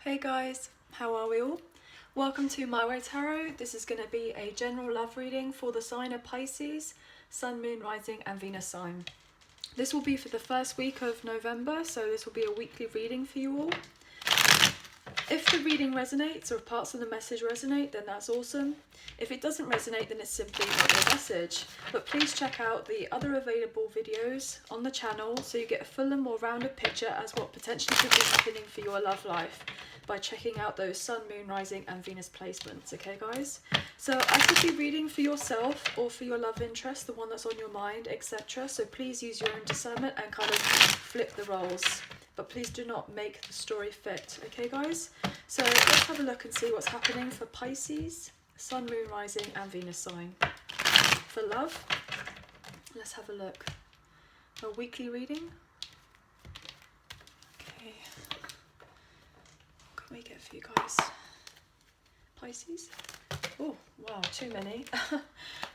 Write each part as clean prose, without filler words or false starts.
Hey guys, how are we all? Welcome to My Way Tarot. This is going to be a general love reading for the sign of Pisces, Sun, Moon, Rising and Venus sign. This will be for the first week of November, so this will be a weekly reading for you all. If the reading resonates or if parts of the message resonate, then that's awesome. If it doesn't resonate, then it's simply not your message. But please check out the other available videos on the channel so you get a full and more rounded picture as what potentially could be happening for your love life by checking out those Sun, Moon, Rising and Venus placements, okay guys? So I could be reading for yourself or for your love interest, the one that's on your mind, etc. So please use your own discernment and kind of flip the roles. But please do not make the story fit, okay guys? So let's have a look and see what's happening for Pisces, Sun, Moon, Rising and Venus sign. For love, let's have a look. A weekly reading. Okay. What can we get for you guys? Pisces. Oh, wow, too many.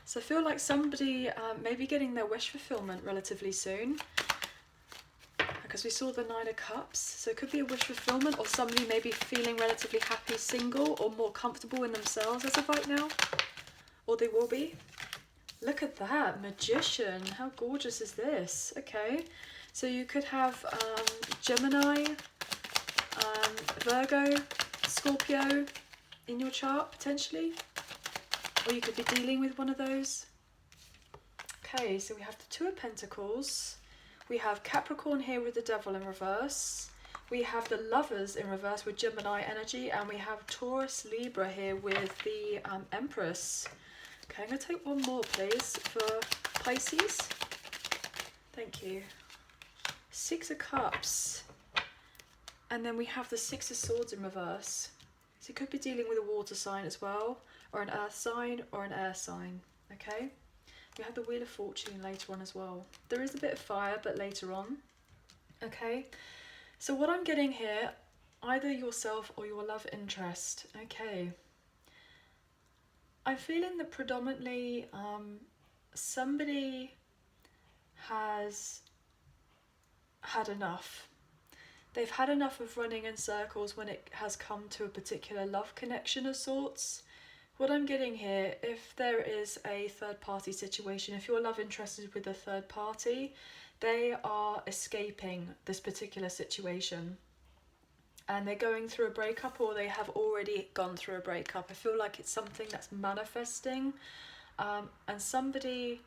So I feel like somebody may be getting their wish fulfillment relatively soon. Because we saw the Nine of Cups, so it could be a wish fulfillment, or somebody may be feeling relatively happy single or more comfortable in themselves as of right now, or they will be. Look at that, Magician, how gorgeous is this? Okay, so you could have Gemini, Virgo, Scorpio in your chart potentially, or you could be dealing with one of those. Okay, so we have the Two of Pentacles. We have Capricorn here with the Devil in reverse. We have the Lovers in reverse with Gemini energy. And we have Taurus Libra here with the Empress. Okay, I'm going to take one more, please, for Pisces. Thank you. Six of Cups. And then we have the Six of Swords in reverse. So you could be dealing with a water sign as well, or an earth sign, or an air sign. Okay? We have the Wheel of Fortune later on as well. There is a bit of fire, but later on. Okay, so what I'm getting here, either yourself or your love interest. Okay. I'm feeling that predominantly somebody has had enough. They've had enough of running in circles when it has come to a particular love connection of sorts. What I'm getting here, if there is a third party situation, if your love interest is with a third party, they are escaping this particular situation. And they're going through a breakup, or they have already gone through a breakup. I feel like it's something that's manifesting. And somebody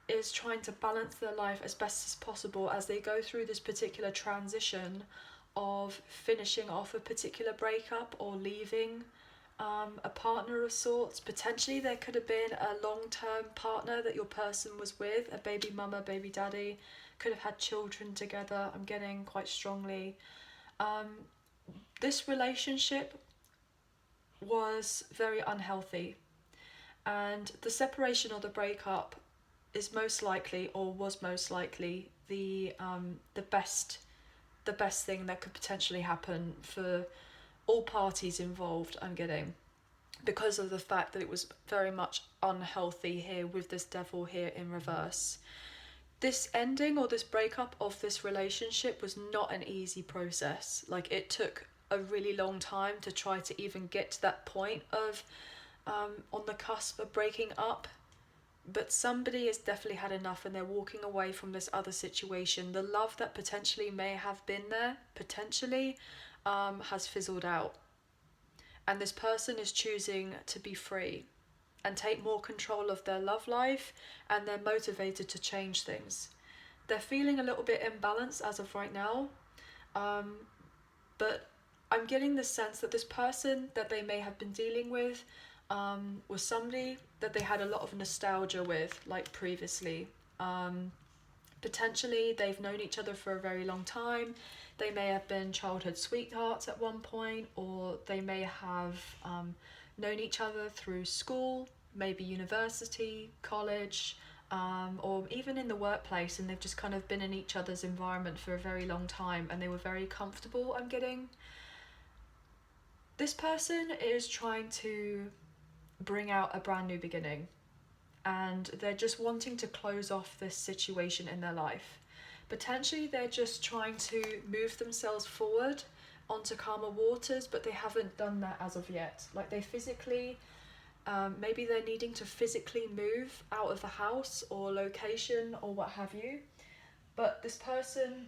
is trying to balance their life as best as possible as they go through this particular transition of finishing off a particular breakup or leaving a partner of sorts. Potentially there could have been a long-term partner that your person was with, a baby mama, baby daddy, could have had children together. I'm getting quite strongly. This relationship was very unhealthy, and the separation or the breakup is most likely, or was most likely, the best thing that could potentially happen for all parties involved, I'm getting, because of the fact that it was very much unhealthy here with this Devil here in reverse. This ending or this breakup of this relationship was not an easy process. Like, it took a really long time to try to even get to that point of on the cusp of breaking up. But somebody has definitely had enough, and they're walking away from this other situation. The love that potentially may have been there, potentially, has fizzled out, and this person is choosing to be free and take more control of their love life, and they're motivated to change things. They're feeling a little bit imbalanced as of right now, but I'm getting the sense that this person that they may have been dealing with was somebody that they had a lot of nostalgia with, like previously. Potentially they've known each other for a very long time. They may have been childhood sweethearts at one point, or they may have known each other through school, maybe university, college, or even in the workplace, and they've just kind of been in each other's environment for a very long time, and they were very comfortable, I'm getting. This person is trying to bring out a brand new beginning, and they're just wanting to close off this situation in their life. Potentially they're just trying to move themselves forward onto calmer waters, but they haven't done that as of yet. Like they physically, maybe they're needing to physically move out of the house or location or what have you. But this person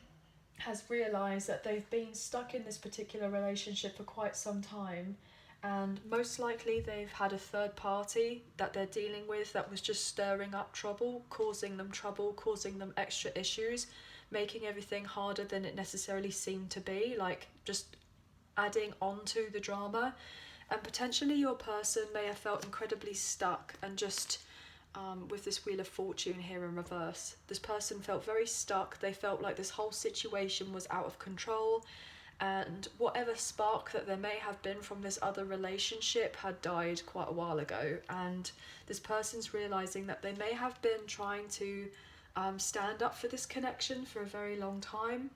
has realised that they've been stuck in this particular relationship for quite some time, and most likely they've had a third party that they're dealing with that was just stirring up trouble, causing them extra issues, making everything harder than it necessarily seemed to be, like just adding on to the drama. And potentially your person may have felt incredibly stuck and just with this Wheel of Fortune here in reverse. This person felt very stuck. They felt like this whole situation was out of control, and whatever spark that there may have been from this other relationship had died quite a while ago. And this person's realizing that they may have been trying to stand up for this connection for a very long time,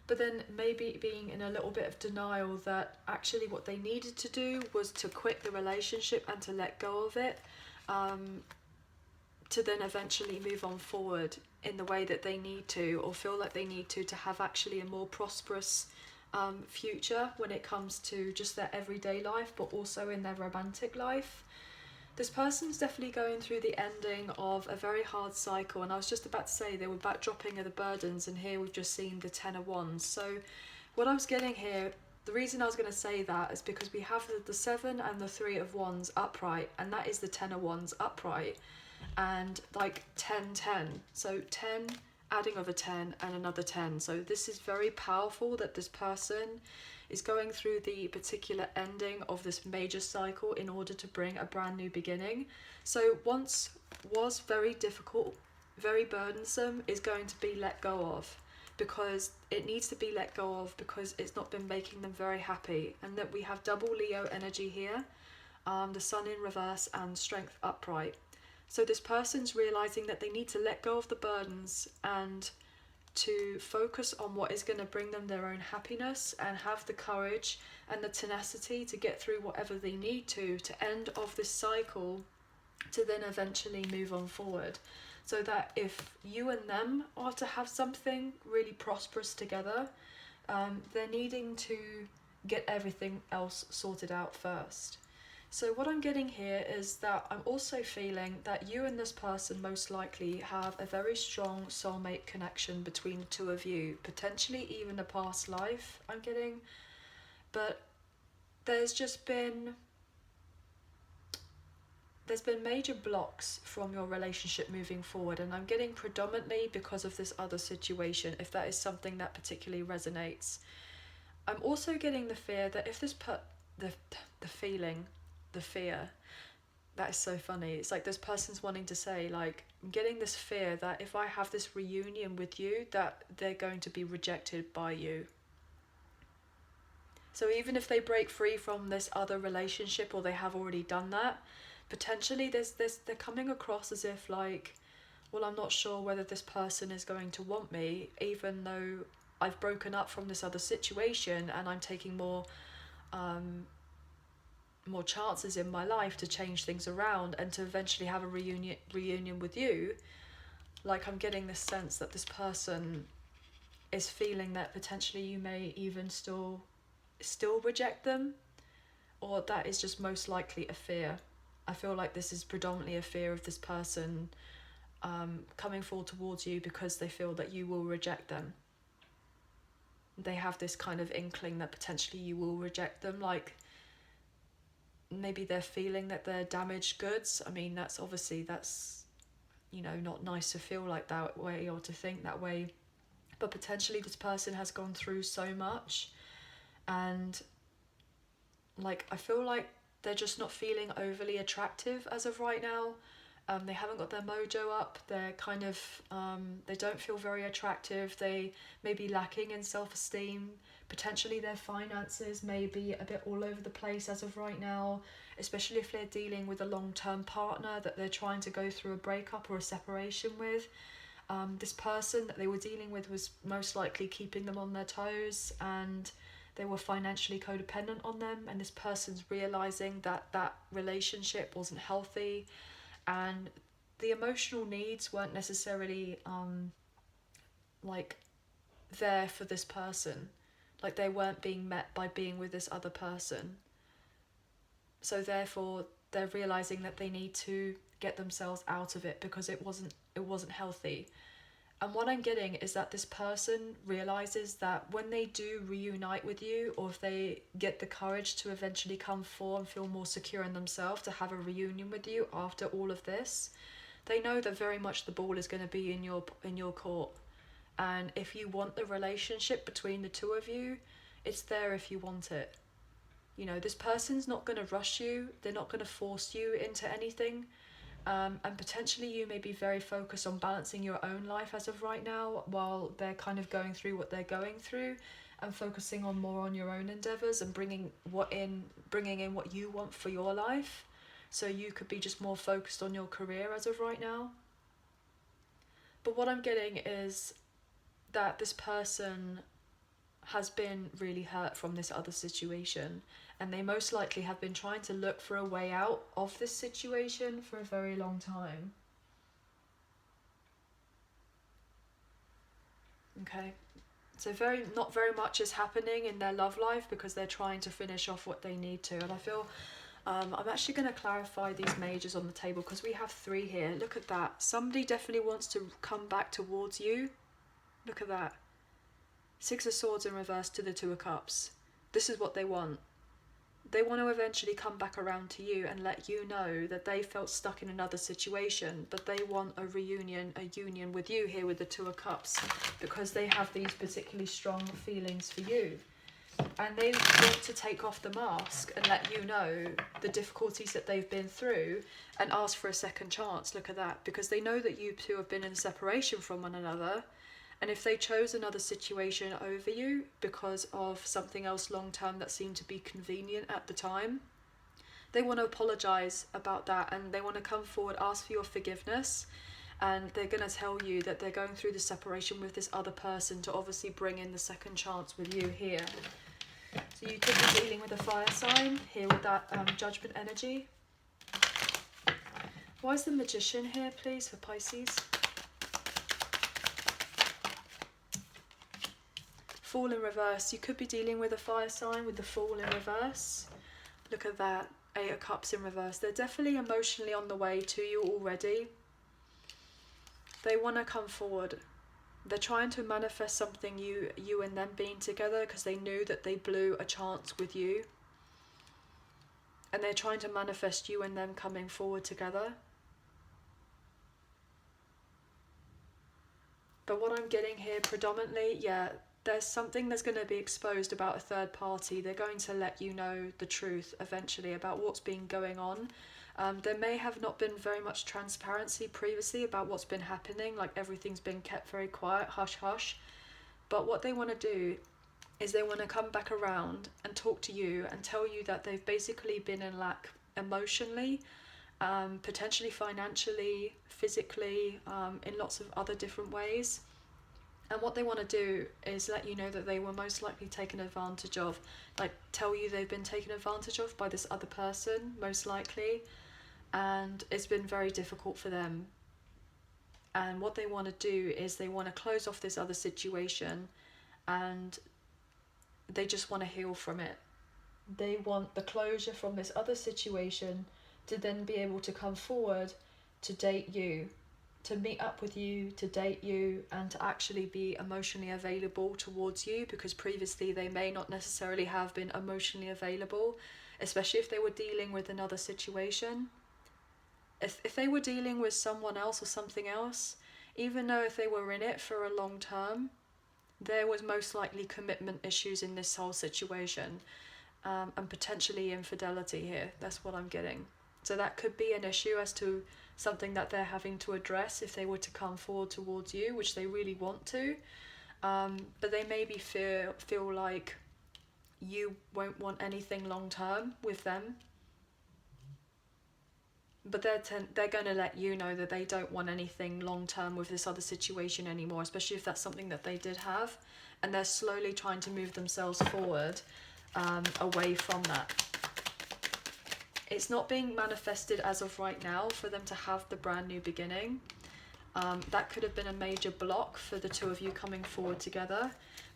but then maybe being in a little bit of denial that actually what they needed to do was to quit the relationship and to let go of it, to then eventually move on forward in the way that they need to, or feel like they need to have actually a more prosperous future when it comes to just their everyday life, but also in their romantic life. This person's definitely going through the ending of a very hard cycle, and I was just about to say they were backdropping of the burdens, and here we've just seen the Ten of Wands. So what I was getting here, the reason I was going to say that is because we have the Seven and the Three of Wands upright, and that is the Ten of Wands upright, and like 10-10. So 10 adding of a 10 and another 10. So this is very powerful that this person is going through the particular ending of this major cycle in order to bring a brand new beginning. So once was very difficult, very burdensome, is going to be let go of, because it needs to be let go of because it's not been making them very happy. And that we have double Leo energy here, the Sun in reverse and Strength upright. So this person's realizing that they need to let go of the burdens and to focus on what is going to bring them their own happiness, and have the courage and the tenacity to get through whatever they need to end off this cycle, to then eventually move on forward. So that if you and them are to have something really prosperous together, they're needing to get everything else sorted out first. So what I'm getting here is that I'm also feeling that you and this person most likely have a very strong soulmate connection between the two of you, potentially even a past life, I'm getting. But there's been major blocks from your relationship moving forward, and I'm getting predominantly because of this other situation, if that is something that particularly resonates. I'm also getting the fear that if this the fear, that is so funny. It's like this person's wanting to say, like, I'm getting this fear that if I have this reunion with you, that they're going to be rejected by you. So even if they break free from this other relationship, or they have already done that, potentially they're coming across as if like, well, I'm not sure whether this person is going to want me, even though I've broken up from this other situation and I'm taking more chances in my life to change things around and to eventually have a reunion with you. Like, I'm getting this sense that this person is feeling that potentially you may even still reject them, or that is just most likely a fear. I feel like this is predominantly a fear of this person coming forward towards you because they feel that you will reject them. They have this kind of inkling that potentially you will reject them, like maybe they're feeling that they're damaged goods. I mean, that's not nice to feel like that way or to think that way, but potentially this person has gone through so much, and like I feel like they're just not feeling overly attractive as of right now. They haven't got their mojo up. They're kind of they don't feel very attractive. They may be lacking in self-esteem. Potentially their finances may be a bit all over the place as of right now, especially if they're dealing with a long-term partner that they're trying to go through a breakup or a separation with. This person that they were dealing with was most likely keeping them on their toes, and they were financially codependent on them, and this person's realizing that that relationship wasn't healthy, and the emotional needs weren't necessarily like there for this person. Like they weren't being met by being with this other person. So therefore they're realizing that they need to get themselves out of it because it wasn't healthy. And what I'm getting is that this person realizes that when they do reunite with you, or if they get the courage to eventually come forward and feel more secure in themselves to have a reunion with you after all of this, they know that very much the ball is going to be in your court. And if you want the relationship between the two of you, it's there if you want it. You know, this person's not going to rush you. They're not going to force you into anything. And potentially you may be very focused on balancing your own life as of right now, while they're kind of going through what they're going through, and focusing on more on your own endeavors and bringing in what you want for your life. So you could be just more focused on your career as of right now. But what I'm getting is that this person has been really hurt from this other situation, and they most likely have been trying to look for a way out of this situation for a very long time. Okay, so not very much is happening in their love life because they're trying to finish off what they need to. And I feel I'm actually going to clarify these majors on the table because we have 3 here. Look at that. Somebody definitely wants to come back towards you. Look at that. 6 of Swords in reverse to the 2 of Cups. This is what they want. They want to eventually come back around to you and let you know that they felt stuck in another situation, but they want a reunion, a union with you here with the 2 of Cups, because they have these particularly strong feelings for you. And they want to take off the mask and let you know the difficulties that they've been through and ask for a second chance. Look at that. Because they know that you two have been in separation from one another. And if they chose another situation over you because of something else long-term that seemed to be convenient at the time, they want to apologise about that, and they want to come forward, ask for your forgiveness, and they're going to tell you that they're going through the separation with this other person to obviously bring in the second chance with you here. So you could be dealing with a fire sign here with that judgment energy. Why is the Magician here, please, for Pisces? Fool in reverse. You could be dealing with a fire sign with the Fool in reverse. Look at that. 8 of Cups in reverse. They're definitely emotionally on the way to you already. They want to come forward. They're trying to manifest something, you and them being together, because they knew that they blew a chance with you. And they're trying to manifest you and them coming forward together. But what I'm getting here predominantly, there's something that's going to be exposed about a third party. They're going to let you know the truth eventually about what's been going on. There may have not been very much transparency previously about what's been happening, like everything's been kept very quiet, hush hush. But what they want to do is they want to come back around and talk to you and tell you that they've basically been in lack emotionally, potentially financially, physically, in lots of other different ways. And what they want to do is let you know that they were most likely taken advantage of, like tell you they've been taken advantage of by this other person, most likely, and it's been very difficult for them. And what they want to do is they want to close off this other situation, and they just want to heal from it. They want the closure from this other situation to then be able to come forward to date you, to meet up with you, to date you, and to actually be emotionally available towards you, because previously they may not necessarily have been emotionally available, especially if they were dealing with another situation. If they were dealing with someone else or something else, even though if they were in it for a long term, there was most likely commitment issues in this whole situation, and potentially infidelity here. That's what I'm getting. So that could be an issue as to something that they're having to address if they were to come forward towards you, which they really want to. But they maybe feel like you won't want anything long term with them. But they're going to let you know that they don't want anything long term with this other situation anymore, especially if that's something that they did have. And they're slowly trying to move themselves forward away from that. It's not being manifested as of right now for them to have the brand new beginning. That could have been a major block for the two of you coming forward together.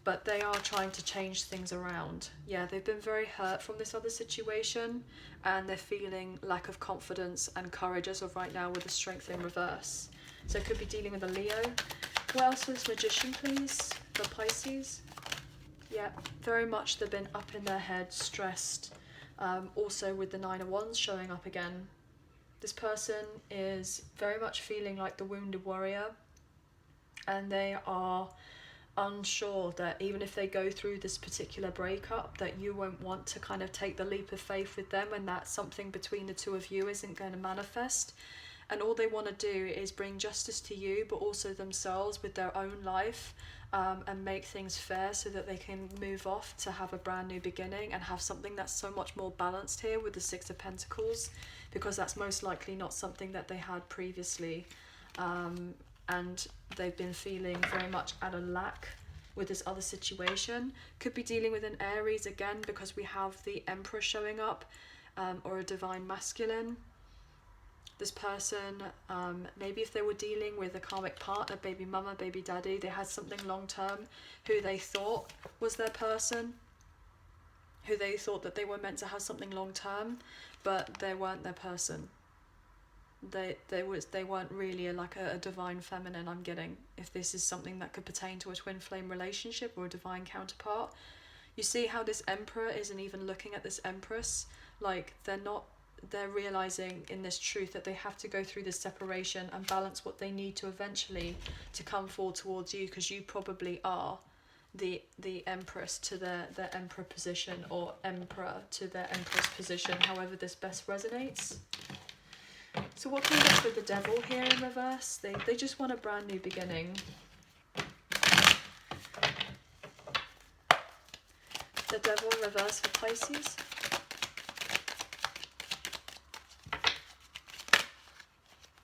but they are trying to change things around. Yeah, they've been very hurt from this other situation, and they're feeling lack of confidence and courage as of right now with the Strength in reverse. So it could be dealing with a Leo. What else is Magician, please? The Pisces. Yeah, very much they've been up in their head, stressed. Also with the Nine of Wands showing up again. This person is very much feeling like the wounded warrior, and they are unsure that even if they go through this particular breakup, that you won't want to kind of take the leap of faith with them, and that something between the two of you isn't going to manifest. And all they want to do is bring justice to you, but also themselves with their own life, and make things fair so that they can move off to have a brand new beginning and have something that's so much more balanced here with the Six of Pentacles, because that's most likely not something that they had previously. And they've been feeling very much at a lack with this other situation. Could be dealing with an Aries again, because we have the Emperor showing up, or a divine masculine. This person, maybe if they were dealing with a karmic partner, baby mama, baby daddy, they had something long term who they thought was their person, who they thought that they were meant to have something long term, but they weren't their person. They weren't really a divine feminine, I'm getting, if this is something that could pertain to a twin flame relationship or a divine counterpart. You see how this Emperor isn't even looking at this Empress, like they're realizing in this truth that they have to go through this separation and balance what they need to eventually to come forward towards you, because you probably are the Empress to their Emperor position, or Emperor to their Empress position, however this best resonates. So what comes up with the Devil here in reverse? They just want a brand new beginning. The Devil in reverse for Pisces.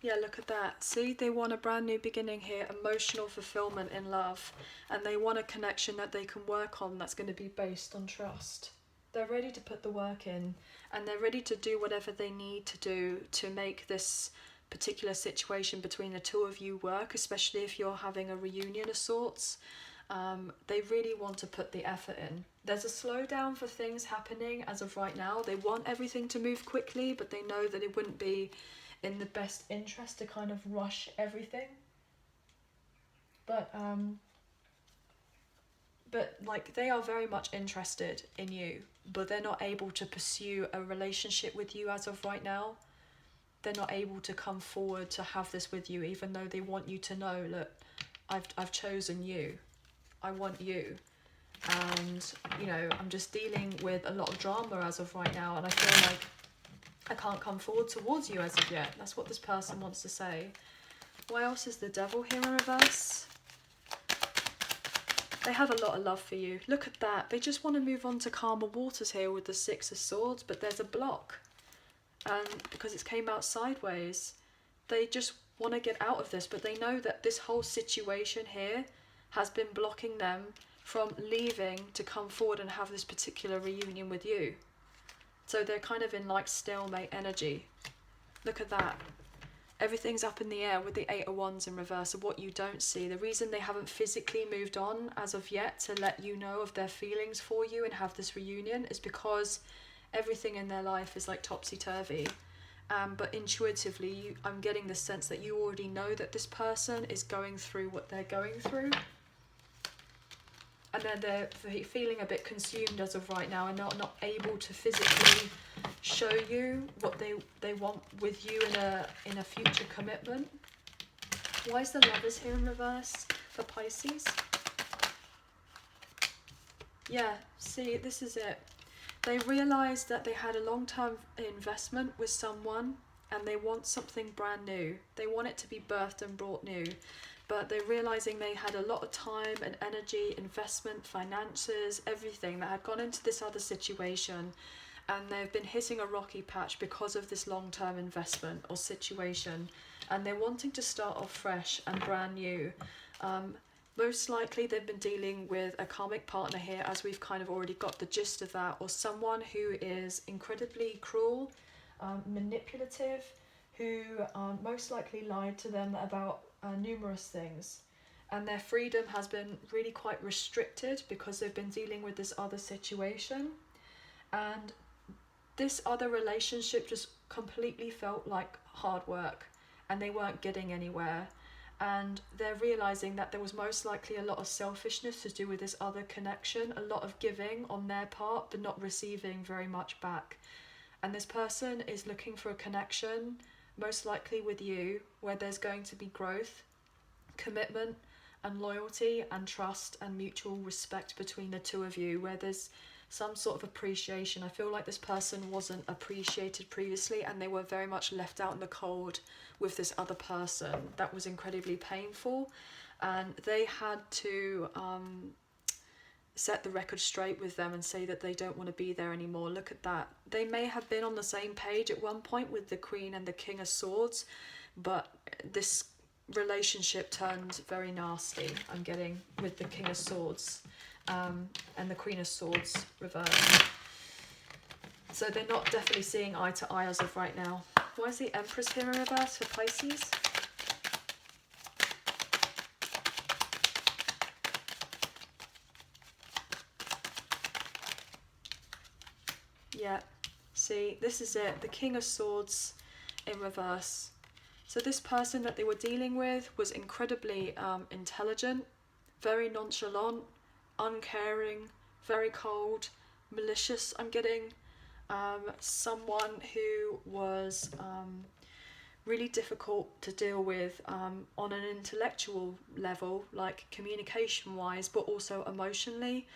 Yeah, look at that. See, they want a brand new beginning here, emotional fulfillment in love, and they want a connection that they can work on that's going to be based on trust. They're ready to put the work in, and they're ready to do whatever they need to do to make this particular situation between the two of you work, especially if you're having a reunion of sorts. They really want to put the effort in. There's a slowdown for things happening as of right now. They want everything to move quickly, but they know that it wouldn't be in the best interest to kind of rush everything. But like, they are very much interested in you, but they're not able to pursue a relationship with you as of right now. They're not able to come forward to have this with you, even though they want you to know, look, I've chosen you. I want you. And, you know, I'm just dealing with a lot of drama as of right now, and I feel like I can't come forward towards you as of yet. That's what this person wants to say. Why else is the Devil here in reverse? They have a lot of love for you. Look at that. They just want to move on to calmer waters here with the Six of Swords, but there's a block. And because it's came out sideways, they just want to get out of this, but they know that this whole situation here has been blocking them from leaving to come forward and have this particular reunion with you. So they're kind of in like stalemate energy. Look at that. Everything's up in the air with the Eight of Wands in reverse of what you don't see. The reason they haven't physically moved on as of yet to let you know of their feelings for you and have this reunion is because everything in their life is like topsy-turvy. But intuitively, I'm getting the sense that you already know that this person is going through what they're going through. And then they're feeling a bit consumed as of right now, and not able to physically show you what they want with you in a future commitment. Why is the Lovers here in reverse for Pisces? Yeah, see, this is it. They realised that they had a long-term investment with someone, and they want something brand new. They want it to be birthed and brought new. But they're realising they had a lot of time and energy, investment, finances, everything that had gone into this other situation, and they've been hitting a rocky patch because of this long-term investment or situation, and they're wanting to start off fresh and brand new. Most likely they've been dealing with a karmic partner here, as we've kind of already got the gist of that, or someone who is incredibly cruel, manipulative, who most likely lied to them about numerous things, and their freedom has been really quite restricted because they've been dealing with this other situation, and this other relationship just completely felt like hard work and they weren't getting anywhere. And they're realizing that there was most likely a lot of selfishness to do with this other connection, a lot of giving on their part but not receiving very much back. And this person is looking for a connection, most likely with you, where there's going to be growth, commitment and loyalty and trust and mutual respect between the two of you, where there's some sort of appreciation. I feel like this person wasn't appreciated previously and they were very much left out in the cold with this other person. That was incredibly painful, and they had to set the record straight with them and say that they don't want to be there anymore. Look at that. They may have been on the same page at one point with the Queen and the King of Swords, but this relationship turned very nasty, I'm getting, with the King of Swords and the Queen of Swords reversed. So they're not definitely seeing eye to eye as of right now. Why is the Empress here in reverse for Pisces? Yeah, see, this is it. The King of Swords in reverse. So this person that they were dealing with was incredibly intelligent, very nonchalant, uncaring, very cold, malicious, I'm getting. Someone who was really difficult to deal with on an intellectual level, like communication wise, but also emotionally.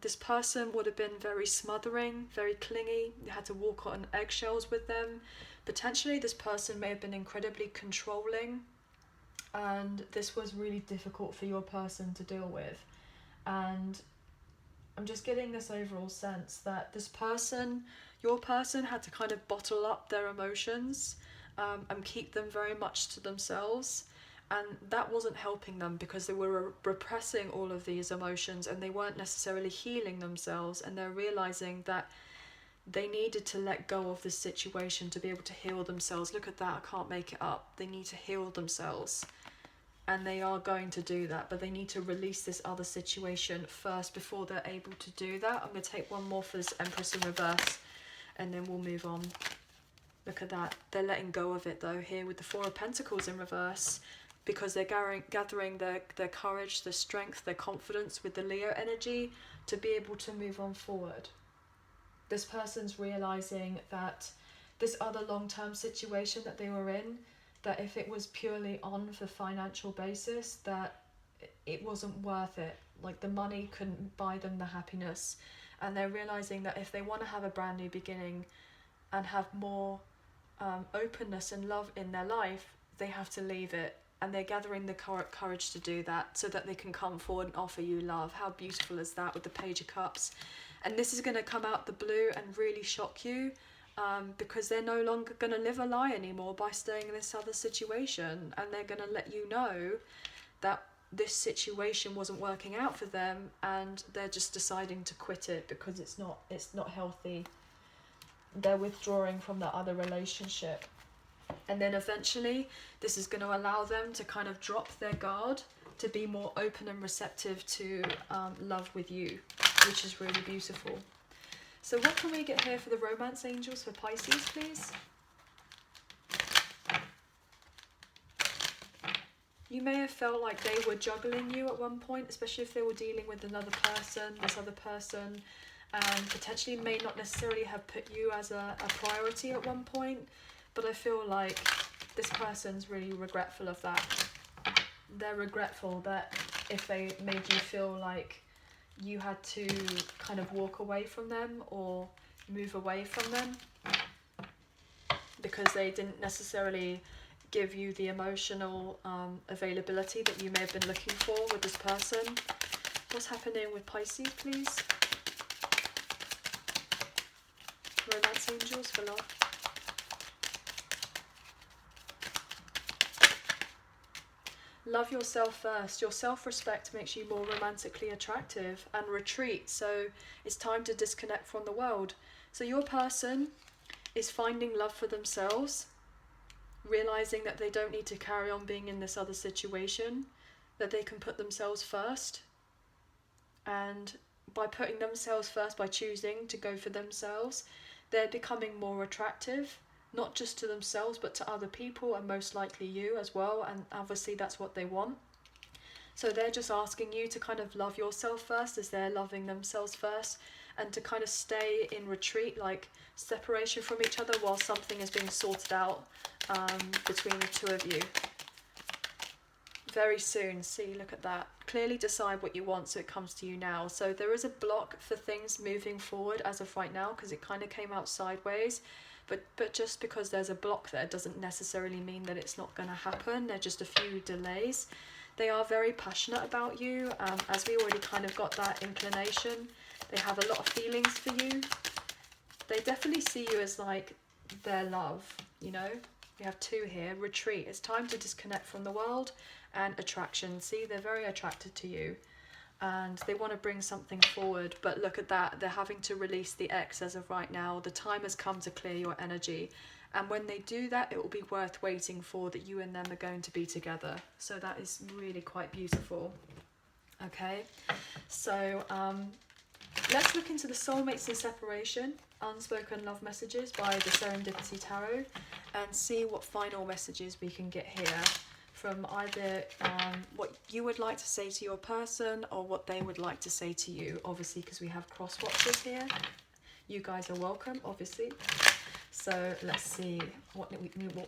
This person would have been very smothering, very clingy. You had to walk on eggshells with them. Potentially this person may have been incredibly controlling, and this was really difficult for your person to deal with. And I'm just getting this overall sense that this person, your person, had to kind of bottle up their emotions and keep them very much to themselves. And that wasn't helping them because they were repressing all of these emotions and they weren't necessarily healing themselves. And they're realizing that they needed to let go of this situation to be able to heal themselves. Look at that, I can't make it up. They need to heal themselves. And they are going to do that, but they need to release this other situation first before they're able to do that. I'm going to take one more for this Empress in reverse and then we'll move on. Look at that. They're letting go of it though here with the Four of Pentacles in reverse, because they're gathering their courage, their strength, their confidence with the Leo energy to be able to move on forward. This person's realizing that this other long-term situation that they were in, that if it was purely on for financial basis, that it wasn't worth it. Like the money couldn't buy them the happiness. And they're realizing that if they want to have a brand new beginning and have more openness and love in their life, they have to leave it. And they're gathering the courage to do that so that they can come forward and offer you love. How beautiful is that with the Page of Cups? And this is going to come out the blue and really shock you. Because they're no longer going to live a lie anymore by staying in this other situation, and they're going to let you know that this situation wasn't working out for them and they're just deciding to quit it because it's not healthy. They're withdrawing from that other relationship, and then eventually this is going to allow them to kind of drop their guard to be more open and receptive to love with you, which is really beautiful. So what can we get here for the romance angels for Pisces, please? You may have felt like they were juggling you at one point, especially if they were dealing with another person, this other person, and potentially may not necessarily have put you as a priority at one point. But I feel like this person's really regretful of that. They're regretful that if they made you feel like you had to kind of walk away from them or move away from them because they didn't necessarily give you the emotional availability that you may have been looking for with this person. What's happening with Pisces, please? Romance angels for love. Love yourself first. Your self-respect makes you more romantically attractive, and retreat. So it's time to disconnect from the world. So your person is finding love for themselves, realizing that they don't need to carry on being in this other situation. that they can put themselves first. And by putting themselves first, by choosing to go for themselves, they're becoming more attractive, not just to themselves, but to other people, and most likely you as well. And obviously that's what they want. So they're just asking you to kind of love yourself first as they're loving themselves first, and to kind of stay in retreat, like separation from each other, while something is being sorted out between the two of you. Very soon. See, look at that. Clearly decide what you want so it comes to you now. So there is a block for things moving forward as of right now, because it kind of came out sideways. But just because there's a block there doesn't necessarily mean that it's not going to happen. There are just a few delays. They are very passionate about you, as we already kind of got that inclination. They have a lot of feelings for you. They definitely see you as like their love, you know. We have 2 here. Retreat. It's time to disconnect from the world. And attraction. See, they're very attracted to you. And they want to bring something forward. But look at that. They're having to release the ex as of right now. The time has come to clear your energy. And when they do that, it will be worth waiting for, that you and them are going to be together. So that is really quite beautiful. Okay. So let's look into the Soulmates in Separation, Unspoken Love Messages by the Serendipity Tarot, and see what final messages we can get here from either what you would like to say to your person or what they would like to say to you, obviously, because we have cross watchers here. You guys are welcome, obviously. So let's see what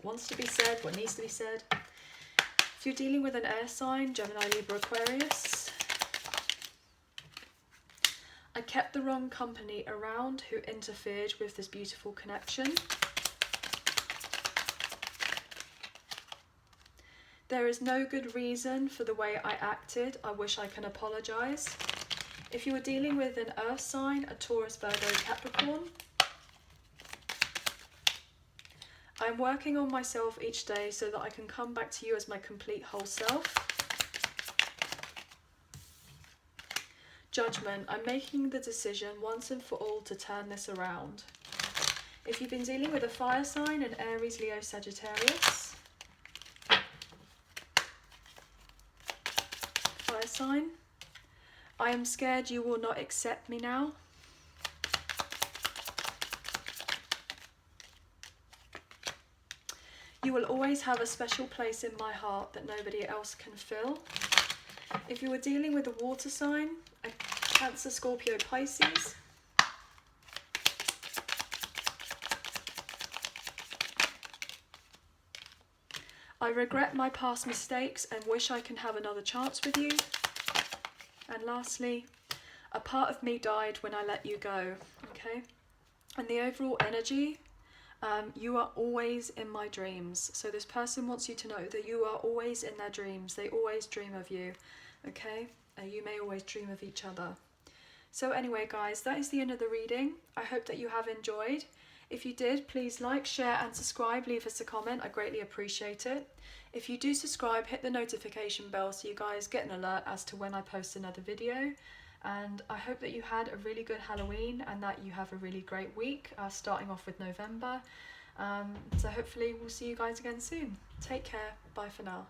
wants to be said, what needs to be said. If you're dealing with an air sign, Gemini, Libra, Aquarius, I kept the wrong company around who interfered with this beautiful connection. There is no good reason for the way I acted. I wish I can apologise. If you are dealing with an earth sign, a Taurus, Virgo, Capricorn, I'm working on myself each day so that I can come back to you as my complete whole self. Judgment. I'm making the decision once and for all to turn this around. If you've been dealing with a fire sign, an Aries, Leo, Sagittarius, fire sign, I am scared you will not accept me now. You will always have a special place in my heart that nobody else can fill. If you were dealing with a water sign, a Cancer, Scorpio, Pisces, I regret my past mistakes and wish I can have another chance with you. And lastly, a part of me died when I let you go. Okay? And the overall energy, you are always in my dreams. So this person wants you to know that you are always in their dreams. They always dream of you. Okay? You may always dream of each other. So anyway, guys, that is the end of the reading. I hope that you have enjoyed. If you did, please like, share and subscribe. Leave us a comment. I greatly appreciate it. If you do subscribe, hit the notification bell so you guys get an alert as to when I post another video. And I hope that you had a really good Halloween and that you have a really great week, starting off with November. So hopefully we'll see you guys again soon. Take care. Bye for now.